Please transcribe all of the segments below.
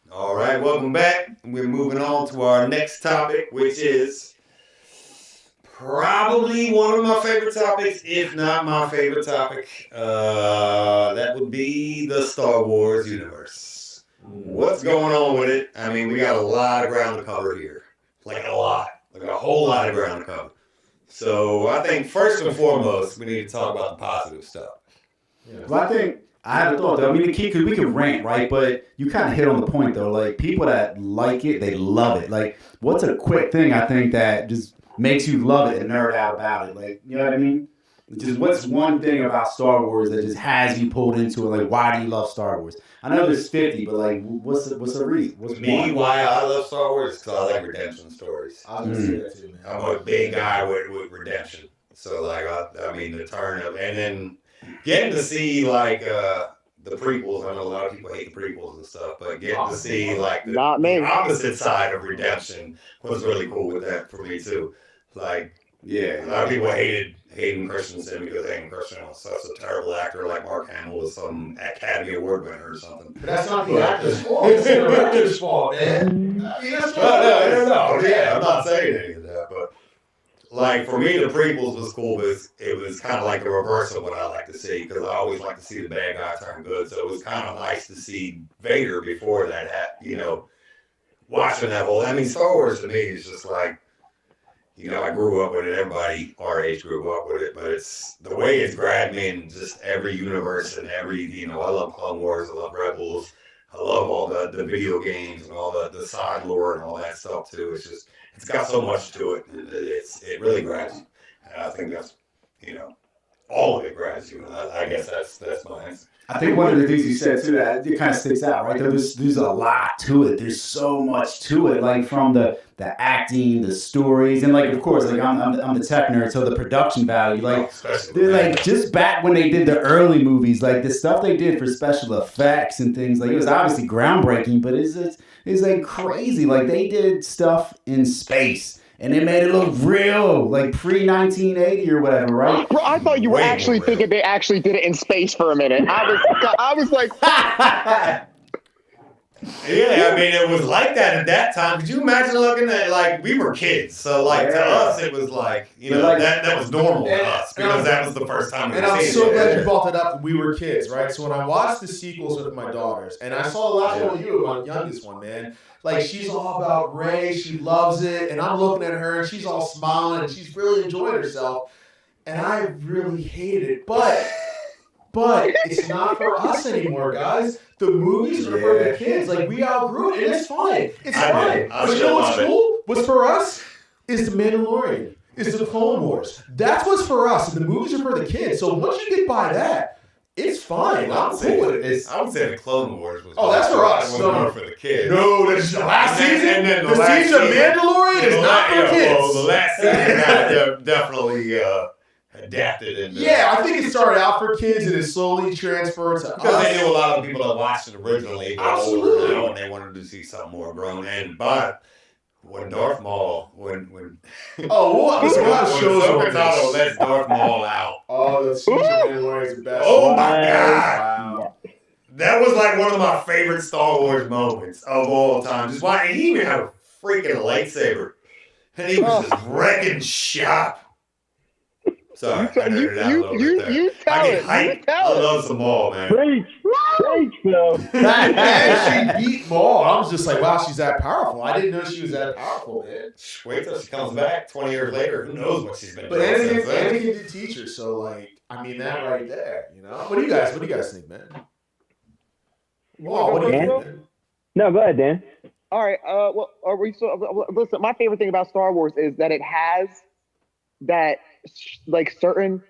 All right, welcome back. We're moving on to our next topic, which is probably one of my favorite topics, if not my favorite topic. That would be the Star Wars universe. What's going on with it? I mean, we got a lot of ground to cover here. Like a lot. Like a whole lot of ground to cover. So I think first and foremost, we need to talk about the positive stuff. Yeah. Well, I think I had a thought though. I mean, the key, because we can rant, right? But you kind of hit on the point though. Like people that like it, they love it. Like, what's a quick thing I think that just makes you love it and nerd out about it? Like, you know what I mean? Just what's one thing about Star Wars that just has you pulled into it? Like, why do you love Star Wars? I know there's 50, but like, what's the reason? What's me? Why I love Star Wars? Because I like redemption stories. I was gonna say that too, man. I'm a big guy with redemption. So like, I mean, the turn of, and then getting to see like the prequels. I know a lot of people hate the prequels and stuff, but getting to see like the opposite side of redemption was really cool with that for me too. Like, yeah, a lot of people hated Hayden Christensen because Hayden Christensen was such a terrible actor. Like Mark Hamill was some Academy Award winner or something. But that's not the actor's fault. It's the director's fault, man. I mean, that's no, yeah, I'm not saying any of that, but like for me, the prequels was cool because it was kind of like the reverse of what I like to see, because I always like to see the bad guy turn good. So it was kind of nice to see Vader before that, watching that whole. I mean, Star Wars to me is just like, I grew up with it. Everybody our age grew up with it, but it's the way it's grabbed me in just every universe and every, I love Clone Wars, I love Rebels, I love all the video games and all the side lore and all that stuff too. It's got so much to it. It really grabs you. And I think that's, all of it grabs you. I guess that's my answer. I think one of the things you said too that it kind of sticks out, right? There's a lot to it. There's so much to it, like from the acting, the stories, and like of course, like I'm the tech nerd, so the production value, like they're like just back when they did the early movies, like the stuff they did for special effects and things, like it was obviously groundbreaking, but it's like crazy. Like they did stuff in space. And they made it look real, like pre-1980 or whatever, right? Bro, I thought you were actually thinking they actually did it in space for a minute. I was like, yeah, I mean, it was like that at that time. Could you imagine looking at, like, we were kids, so, like, to us, it was like, that was normal to us, because that was the first time we And I'm so glad you brought that up. We were kids, right? So when I watched the sequels with my daughters, and I saw the last one with you, my youngest one, man. Like, she's all about Rey, she loves it, and I'm looking at her, and she's all smiling, and she's really enjoying herself, and I really hated it, but it's not for us anymore, guys. The movies are for the kids. Like, we outgrew it, and it's fine. It's fine. But you know what's cool? What's for us is The Mandalorian, is the Clone Wars. That's what's for us, and the movies are for the kids. So once you get by that, it's fine. I'm cool with it. I would say the Clone Wars was. Oh, that's for us. Was more for the kids. No, that's the last season. And then the season of Mandalorian is not for kids. Well, the last season definitely adapted into. Yeah, I think it started out for kids and it slowly transferred to us. Because they knew a lot of people that watched it originally got older now and they wanted to see something more grown. But when Darth Maul, when Ahsoka lets Darth Maul out. Oh, the season of Mandalorian is the best. Oh my God! Wow. That was like one of my favorite Star Wars moments of all time. Just why he even had a freaking lightsaber, and he was just wrecking shop. Sorry, you tell it. I love some Maul, man. Preach, Phil. And she beat Maul. I was just like, wow, she's that powerful. I didn't know she was that powerful, man. Wait till she comes back 20 years later. Who knows what she's been doing? But Anakin did teach her, so like, I mean that right there, What do you guys think, man? Whoa, what do you think, man? No, go ahead, Dan. All right. Well, are we so? Listen, my favorite thing about Star Wars is that it has that like certain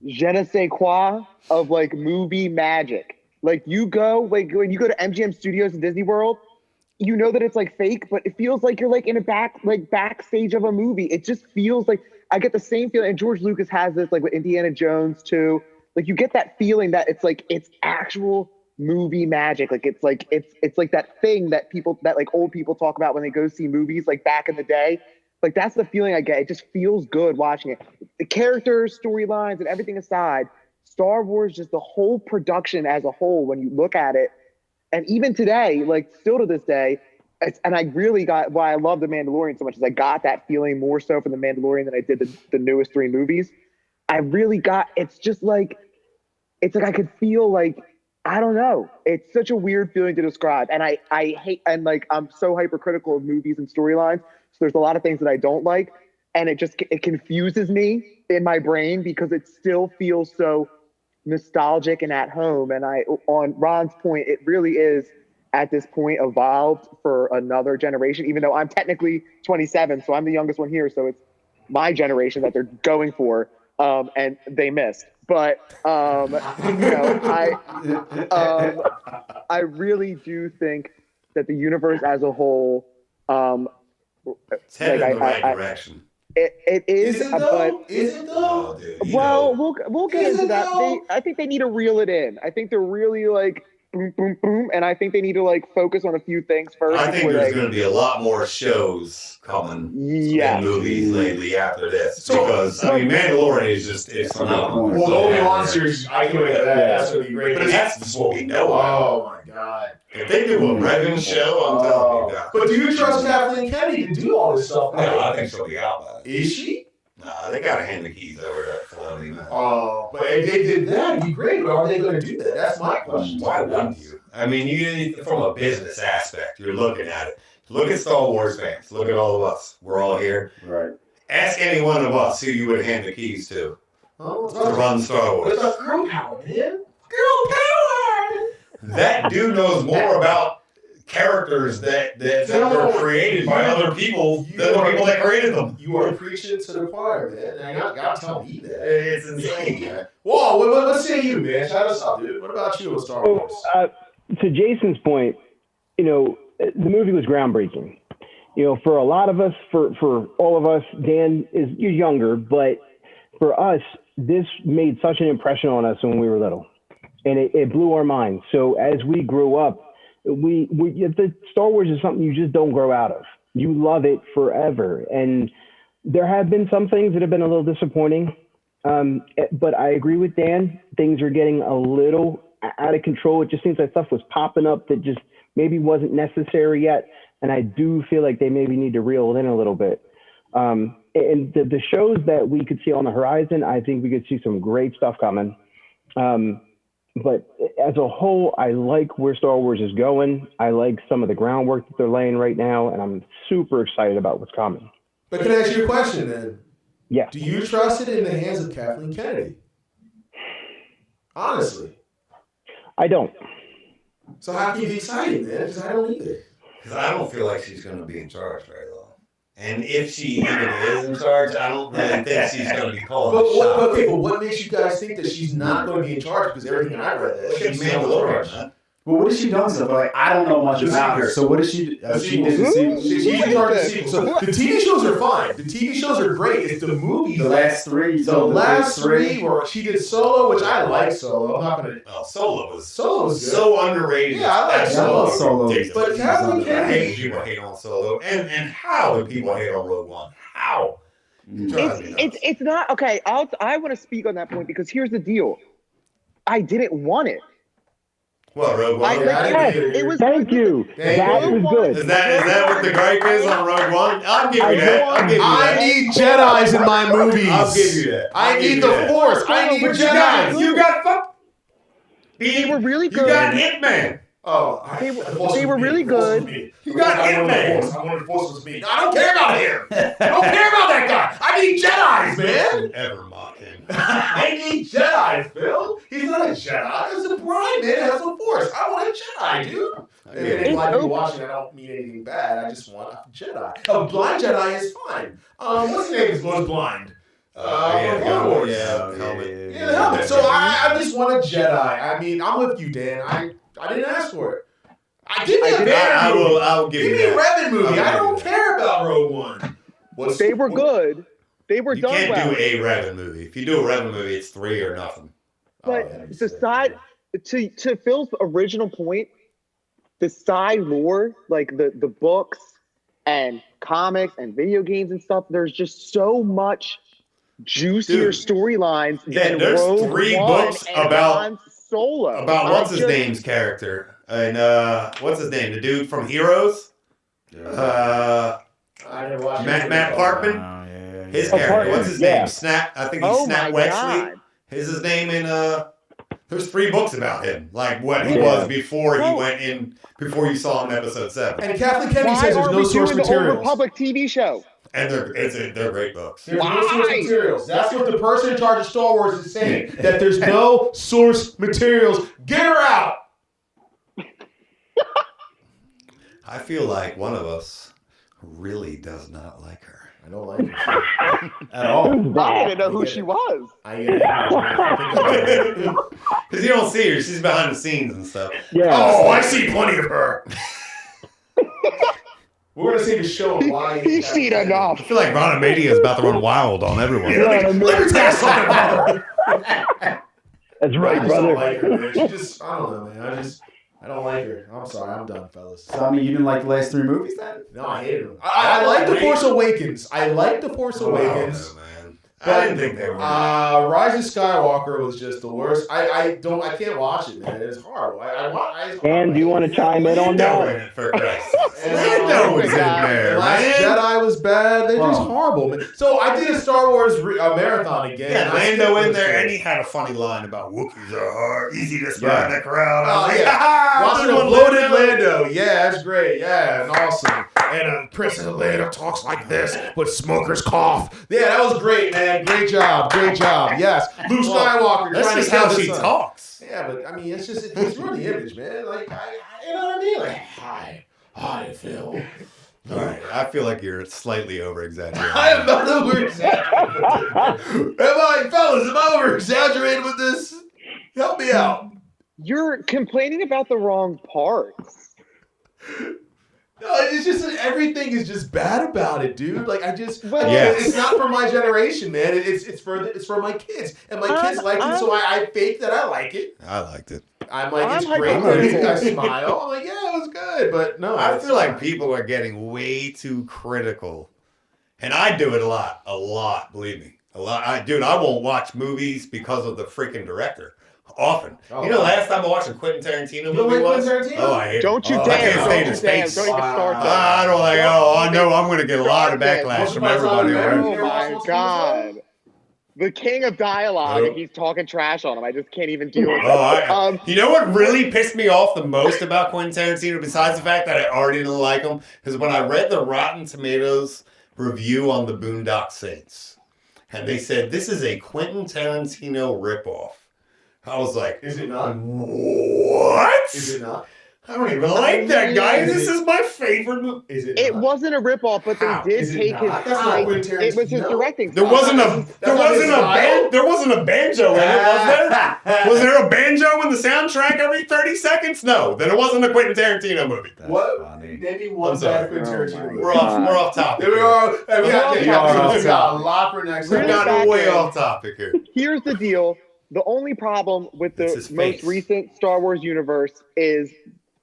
je ne sais quoi of like movie magic. Like you go, like when you go to MGM Studios in Disney World, you know that it's like fake, but it feels like you're like in a backstage of a movie. It just feels like I get the same feeling. And George Lucas has this like with Indiana Jones too. Like you get that feeling that it's like it's actual movie magic. Like it's like that thing that like old people talk about when they go see movies like back in the day. Like that's the feeling I get. It just feels good watching it. The characters, storylines, and everything aside, Star Wars, just the whole production as a whole, when you look at it, And even today, like still to this day, and I really got why I love The Mandalorian so much is I got that feeling more so for The Mandalorian than I did the newest 3 movies. I really got, it's like I could feel like, I don't know. It's such a weird feeling to describe. And I hate, and like, I'm so hypercritical of movies and storylines. So there's a lot of things that I don't like. And it confuses me in my brain because it still feels so nostalgic and at home. And on Ron's point, it really is at this point evolved for another generation, even though I'm technically 27. So I'm the youngest one here. So it's my generation that they're going for. And they missed. But I really do think that the universe as a whole, it's headed in the right direction. It is, Is it but though? Is it though? Oh, dude, well, we'll get Is into it that. though? I think they need to reel it in. I think they're really like boom, boom, boom, and I think they need to like focus on a few things first. I think there's going to be a lot more shows coming in movies lately after this. Because, I mean, Mandalorian is just, it's phenomenal. Well, the Obi-Wan series, I can wait for that. That's going to be great. But that's just what we know. Oh, my God. If they do a Revan show, I'm telling you guys. But do you trust Kathleen Kennedy to do all this stuff? No, I think she'll be out by it. Is she? Nah, they got to hand the keys over to Filoni, man. Oh, but if they did that, it'd be great. But are they going to do that? That's my question. Why wouldn't you? I mean, you from a business aspect, you're looking at it. Look at Star Wars fans. Look at all of us. We're all here. Right. Ask any one of us who you would hand the keys to run Star Wars. It's a girl power, man. Girl power! That dude knows more about characters that were created by other people than the people that created them. You are preaching to the choir, man. And I got to tell me that. It's insane, man. Whoa, what say you, man? Shout us out, dude. What about you with Star Wars? To Jason's point, the movie was groundbreaking. For a lot of us, for all of us, Dan you're younger, but for us, this made such an impression on us when we were little, and it blew our minds. So as we grew up, the Star Wars is something you just don't grow out of. You love it forever, and there have been some things that have been a little disappointing. But I agree with Dan. Things are getting a little out of control. It just seems like stuff was popping up that just maybe wasn't necessary yet. And I do feel like they maybe need to reel it in a little bit. And the shows that we could see on the horizon, I think we could see some great stuff coming. But as a whole, I like where Star Wars is going. I like some of the groundwork that they're laying right now. And I'm super excited about what's coming. But can I ask you a question then? Yeah. Do you trust it in the hands of Kathleen Kennedy? Honestly. I don't. So how can you be excited, man? Because I don't either. Because I don't feel like she's going to be in charge very long. And if she even is in charge, I don't really think she's going to be calling the shots. But what makes you guys think that she's not going to be in charge? Because everything I read, She's Mandalorian, man. Well, what has she done so far? Like, I don't know much about her. So what does she do? She did the sequel. She's in charge of the sequel. So the TV shows are fine. The TV shows are great. It's the movies. The last three. The last three where she did Solo, which I like Solo. I'm not going to... Oh, Solo was good. So underrated. Yeah, I like Solo. Ridiculous. But Kathleen I Kennedy... hate people hate on Solo. And how do people hate on Rogue One? How? It's not... Okay, I want to speak on that point because here's the deal. I didn't want it. Well, Rogue One. It was. Thank you. That was good. Is that what the gripe is on Rogue One? I'll give you that. I need Jedis in my movies. I'll give you that. I need the Force. I need Jedis. You got fuck. They were really good. You got Hitman. Oh, they were really good. You got Hitman. I wanted the Force was me. I don't care about him. I don't care about that guy. I need Jedis, man. Ever mock him? I need Jedis, Phil. He's not a Jedi. He's a blind man. Has a Force. I want a Jedi, dude. And anybody watching, I don't mean anything bad. I just want a Jedi. A blind Jedi is fine. What's his name? Was blind. Helmet. Yeah, helmet. So I just want a Jedi. I mean, I'm with you, Dan. I didn't ask for it. Give me a Revan movie. I will give you me a Revan movie. I don't care about Rogue One. They were good. They were you done can't well. do a Revan movie. If you do a Revan movie, it's 3 or nothing. But the side, to Phil's original point, the side lore, like the books and comics and video games and stuff, there's just so much juicier storylines than there's Rogue 3 One books and about Han Solo. About what's his name's character and what's his name? The dude from Heroes. I never watched Matt Parkman. His character. What's his name? Snap. I think he's Snap Wexley. Is his name in There's 3 books about him, like what he was before he went in, before you saw him in episode 7. And Kathleen Kennedy says there's no source materials. The Old Republic TV show. And they're great books. There's no source materials. That's what the person in charge of Star Wars is saying. That there's no source materials. Get her out. I feel like one of us really does not like her. I don't like her at all. I didn't know who she was. Because you don't see her. She's behind the scenes and stuff. Yeah. Oh, I see plenty of her. We're gonna see the show on why He's seen enough. I feel like Ron Media is about to run wild on everyone. Let me tell you something about her. That's right, I brother. don't like her, man. She just, I don't know, man. I don't like her. I'm sorry. I'm done, fellas. So, I mean, you didn't like the last 3 movies then? No, I hated them. I like The Force Awakens. I like The Force Awakens. Oh, man. I didn't think they were. Rise of Skywalker was just the worst. I can't watch it, man. It's horrible. And do you want to chime in on that? For Christ. Lando was in there, Last man. Jedi was bad. They're just horrible, man. So I did a Star Wars marathon again. Yeah, Lando in there, and he had a funny line about Wookiees are hard, easy to spot in the crowd. I was like, watching a bloated Lando. Yeah, that's great. Yeah, and awesome. And Princess Leia talks like this with smoker's cough. Yeah, that was great, man. Great job. Yes. Luke Skywalker. That's just how she talks. Yeah, but I mean, it's really the image, man. Like, you know what I mean? Like, hi, Phil. All right, I feel like you're slightly over-exaggerating. I am not over-exaggerating. Fellas, am I over-exaggerating with this? Help me out. You're complaining about the wrong parts. No, it's just everything is just bad about it, dude. Like Yes. It's not for my generation, man. It's for my kids, and my kids like it, so I fake that I like it. I liked it. I'm like, it's great. I smile. I'm like, yeah, it was good, but no, I feel like people are getting way too critical, and I do it a lot. Believe me, a lot. I won't watch movies because of the freaking director. Often. Last time I watched a Quentin Tarantino movie was? Oh, I hate it. Don't you dare. I can't stand his face. Don't even start that. I don't like, I know I'm going to get a lot of backlash from everybody. Oh, my God. The king of dialogue, and he's talking trash on him. I just can't even deal with it. You know what really pissed me off the most about Quentin Tarantino, besides the fact that I already didn't like him, is when I read the Rotten Tomatoes review on the Boondock Saints. And they said, this is a Quentin Tarantino ripoff. I was like, is it not? What? Is it not? I don't even like that guy. This is my favorite movie. Is it? It wasn't a ripoff, but they did take his. It was his directing. There wasn't a banjo in it, was there? Was there a banjo in the soundtrack every 30 seconds? No, then it wasn't a Quentin Tarantino movie. What? Maybe one bad Quentin Tarantino movie. We're off topic. We got a lot for next. We got way off topic here. Here's the deal. The only problem with the most recent Star Wars universe is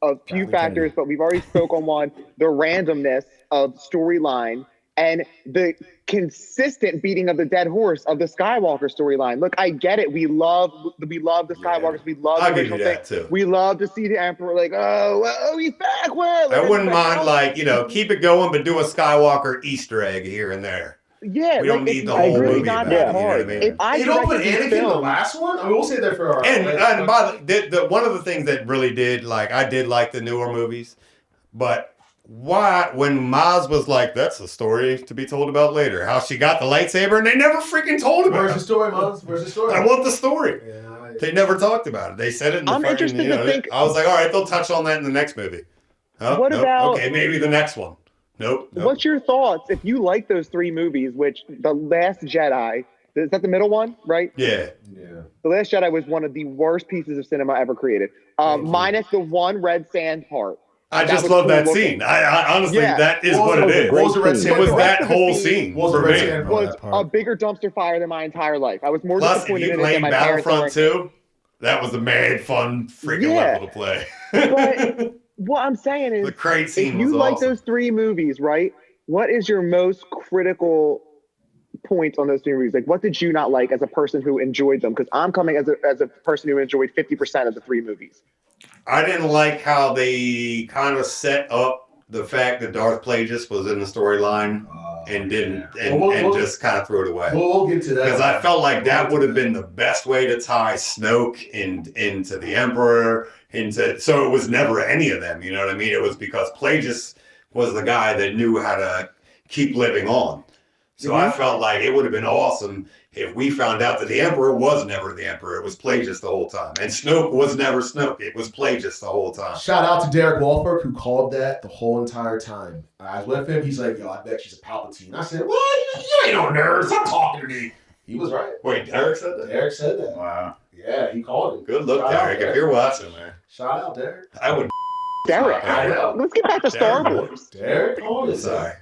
a few factors, but we've already spoke on one: the randomness of storyline and the consistent beating of the dead horse of the Skywalker storyline. Look, I get it. We love the Skywalkers. We love the original thing. Too. We love to see the Emperor like, oh, he's back. Well, I wouldn't mind, keep it going, but do a Skywalker Easter egg here and there. Yeah, we don't need the whole movie about it. You know what I mean? You don't put Anakin in the last one? I mean, we'll say that for our... And by the one of the things that really did, I did like the newer movies, but why, when Maz was like, that's a story to be told about later, how she got the lightsaber, and they never freaking told about it. Where's the story, Maz? Where's the story? I want the story. Yeah, they never talked about it. They said it in the I'm interested to think... I was like, all right, they'll touch on that in the next movie. What about... Okay, maybe the next one. Nope. What's your thoughts if you like those 3 movies, which The Last Jedi, is that the middle one, right? Yeah. The Last Jedi was one of the worst pieces of cinema ever created. Minus the one red sand part. I just love that scene. I honestly, that is what it is. What was the red sand? It was that whole scene. What was the red sand? Was a bigger dumpster fire than my entire life. I was more disappointed in it than my parents. Battlefront 2, that was a mad fun freaking level to play. But what I'm saying is, the crate scene if you like those 3 movies, right? What is your most critical points on those three movies? Like, what did you not like as a person who enjoyed them? Because I'm coming as a person who enjoyed 50% of the three movies. I didn't like how they kind of set up the fact that Darth Plagueis was in the storyline and just kind of threw it away. We'll get to that. Because I felt like that would have been the best way to tie Snoke into the Emperor, so it was never any of them, you know what I mean? It was because Plagueis was the guy that knew how to keep living on. So I felt like it would have been awesome if we found out that the Emperor was never the Emperor. It was Plagueis the whole time. And Snoke was never Snoke. It was Plagueis the whole time. Shout out to Derek Wolford, who called that the whole entire time. I was with him. He's like, yo, I bet she's a Palpatine. I said, what? You ain't no nerd. Stop talking to me. He was right. Wait, Derek said that? Derek said that. Wow. Yeah, he called it. Good look, Shout Derek. out, If you're watching, man. Shout out, Derek. I would. Derek, I know. let's get back to Star Wars. Derek called it. Sorry.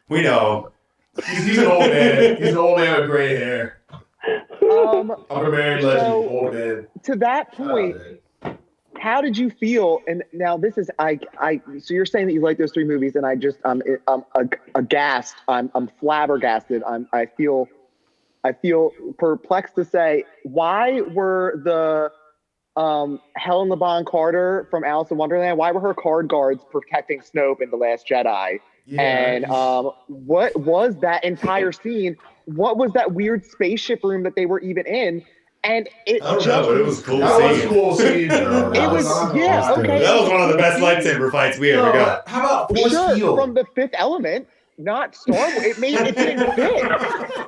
We know. He's an old man. He's an old man with gray hair. I'm a married legend, old man. To that point, how did you feel? And now this is so you're saying that you like those three movies, and I'm aghast. I'm flabbergasted. I feel perplexed to say, why were the Helena Bonham Carter from Alice in Wonderland, why were her card guards protecting Snoke in The Last Jedi? Yeah. And what was that entire scene? What was that weird spaceship room that they were even in? And it I don't know, but it was cool. That was a cool scene. It was, yeah, okay. That was one of the best lightsaber fights we ever got. How about Force Field? From the Fifth Element, not Star Wars. It didn't fit.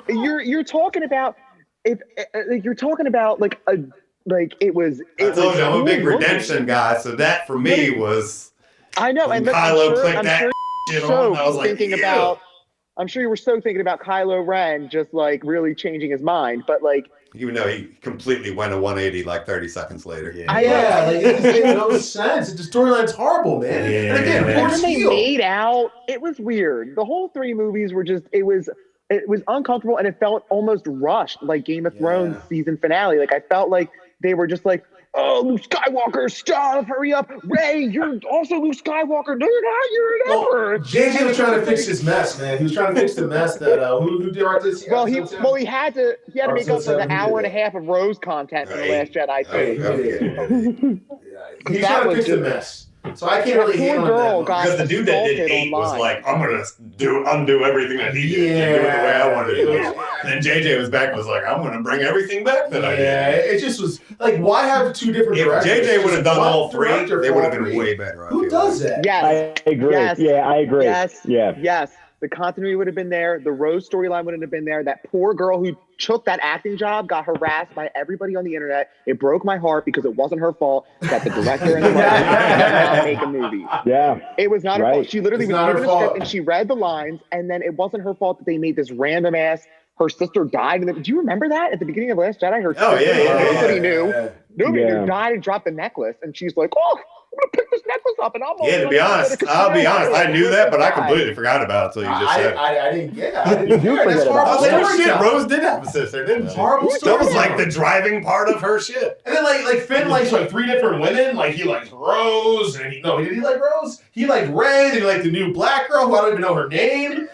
You're talking about it was. I told you I'm a big redemption guy, so that for me was. I know, and Kylo clicked that shit on. I was like, I'm sure you were so thinking about Kylo Ren just like really changing his mind, but like. Even though he completely went a 180 like 30 seconds later. Like it just made no sense. The storyline's horrible, man. Yeah, and again, when they made out, it was weird. The whole three movies were just, it was uncomfortable, and it felt almost rushed, like Game of Thrones season finale. Like I felt like they were just like, oh, Luke Skywalker, stop, hurry up. Rey, you're also Luke Skywalker. No, you're not. You're an Emperor. JJ was trying to fix his mess, man. He was trying to fix the mess that who directed this? He had to make up for the hour and a half of Rose content in The Last Jedi too. He's trying to fix the mess. So I can't really handle that because the dude that did 8 was like, I'm gonna undo everything I needed and do it the way I wanted to do it. And then JJ was back and was like, I'm gonna bring everything back that I did. Yeah, it just was like, why have two different directors? If JJ would have done all three, they would have been way better. Who does that? Yes, I agree. Yes. Yeah, I agree. Yes, yeah. Yes. The continuity would have been there. The Rose storyline wouldn't have been there. That poor girl who took that acting job got harassed by everybody on the internet. It broke my heart because it wasn't her fault that the director and the writer did not make a movie. Yeah. It was not her fault. She literally was given a script and she read the lines, and then it wasn't her fault that they made this random ass. Her sister died. Do you remember that at the beginning of Last Jedi? Her sister, nobody knew. Nobody knew, died and dropped the necklace, and she's like, "Oh, I'm gonna pick this necklace up," and to be honest, I'll be honest. I knew that, but I completely forgot about it until you just said it. I didn't get it. I didn't forget about it. Rose did have a sister, didn't she? Horrible story. That was like the driving part of her shit. And then like Finn likes like 3 different women. Like he likes Rose, and did he like Rose? He liked Rey, and he liked the new black girl who I don't even know her name.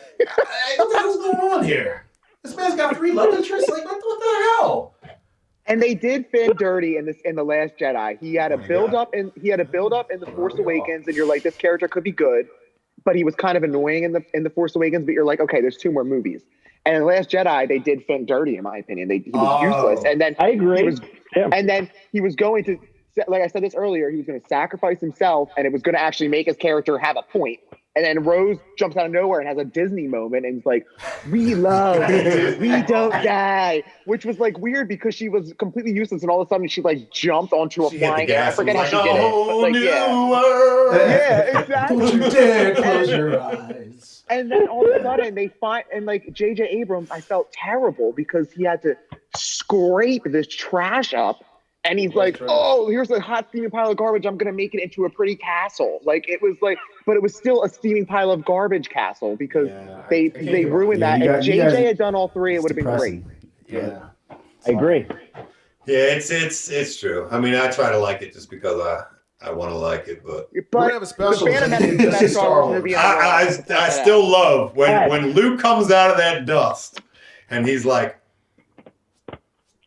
What the hell's going on here? This man's got 3 love interests. Like what the hell? And they did Finn dirty in The Last Jedi. He had a build up in The Force Awakens, and you're like, this character could be good, but he was kind of annoying in the Force Awakens. But you're like, okay, there's 2 more movies. And in The Last Jedi, they did Finn dirty, in my opinion. He was useless. And then I agree. And then he was going to, like I said this earlier, he was going to sacrifice himself, and it was going to actually make his character have a point. And then Rose jumps out of nowhere and has a Disney moment and is like, we love, we don't die. Which was like weird because she was completely useless, and all of a sudden she like jumped onto a flying air. I forget how she did it. But like, yeah, exactly. Don't you dare close your eyes. And then all of a sudden they find, and like J.J. Abrams, I felt terrible because he had to scrape this trash up. And he's like, oh, here's a hot steaming pile of garbage. I'm going to make it into a pretty castle. Like, it was like, but it was still a steaming pile of garbage castle because they ruined that. If JJ had done all 3, it would have been great. Yeah. I agree. Yeah, it's true. I mean, I try to like it just because I want to like it, but we're gonna have a special. I still love when Luke comes out of that dust and he's like,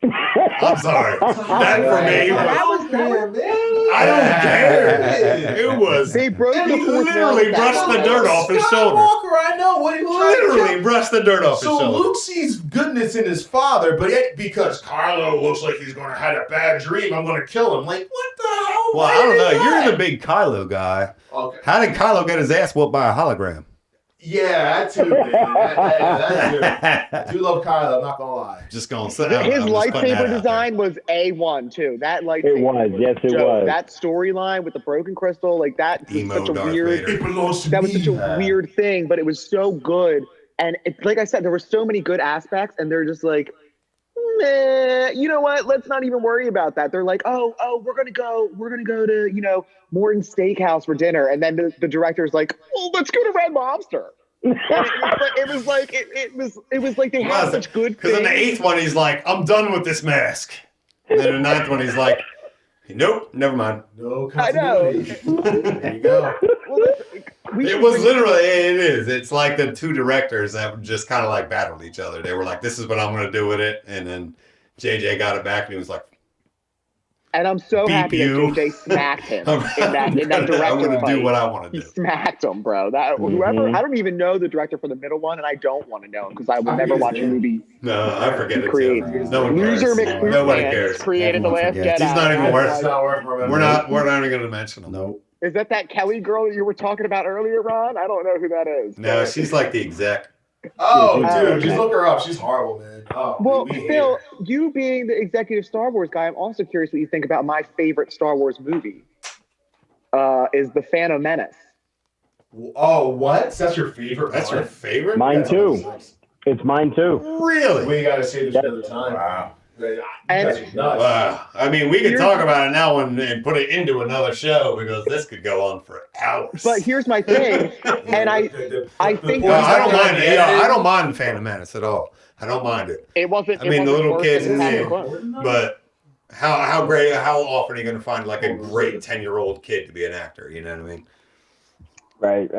I'm sorry. That for me, I don't care. It was. They broke He the fourth literally wall. brushed the dirt off his shoulder. Skywalker, I know. What are you trying to Literally brushed the dirt off his So shoulder. Luke sees goodness in his father, but yet because Kylo looks like he's going to have a bad dream, I'm going to kill him. Like, what the hell? Well, I don't know. You're the big Kylo guy. Okay. How did Kylo get his ass whooped by a hologram? Yeah, that too, man. I do love Kylo, I'm not going to lie. Just going to say His lightsaber design was A1 too. That lightsaber. It was, yes, it was. That storyline with the broken crystal, like that was Emo such a Darth weird. Vader. It belongs to That was me. such a weird thing, but it was so good. And it's like I said, there were so many good aspects, and they're just like, meh, you know what? Let's not even worry about that. They're like, oh, we're gonna go to Morton's Steakhouse for dinner, and then the director's like, well, let's go to Red Lobster. And it was like they had such good Because in the things. 8th one, he's like, I'm done with this mask. And then in the 9th one, he's like, nope, never mind. No I know. continuity. There you go. Well, It was literally, it is. It's like the two directors that just kind of like battled each other. They were like, this is what I'm going to do with it. And then JJ got it back and he was like, and I'm so Beep happy you. that JJ smacked him in that director I'm going to fight. do what I want to He do. smacked him, bro. That whoever I don't even know the director for the middle one, and I don't want to know him because I will I never forget watch his a name. movie. No, I forget it Create. too. No one cares. Loser McFruit Nobody Man cares. created the Everyone Last forgets. Jedi. He's not even worth It's it. not worth remembering. We're not even going to mention him. Nope. Is that Kelly girl that you were talking about earlier, Ron? I don't know who that is. No, she's like the exec. Oh, Oh, dude, okay. just look her up. She's horrible, man. Oh, Well, we hate Phil, her. you being the executive Star Wars guy, I'm also curious what you think about my favorite Star Wars movie. Is The Phantom Menace. Oh, what? That's your favorite? That's your one? favorite? Mine too. It's mine too. Really? We got to say this another time. Wow. You And- guys are nuts. Wow. I mean, we could Here's- talk about it now and put it into another show because this could go on for hours. But here's my thing, and I think- Well, I don't points mind that it. got I don't mind Phantom Menace at all. I don't mind it. it wasn't. I mean, the little kids in there. edited. But how often are you going to find like a great 10-year-old kid to be an actor? You know what I mean? Right.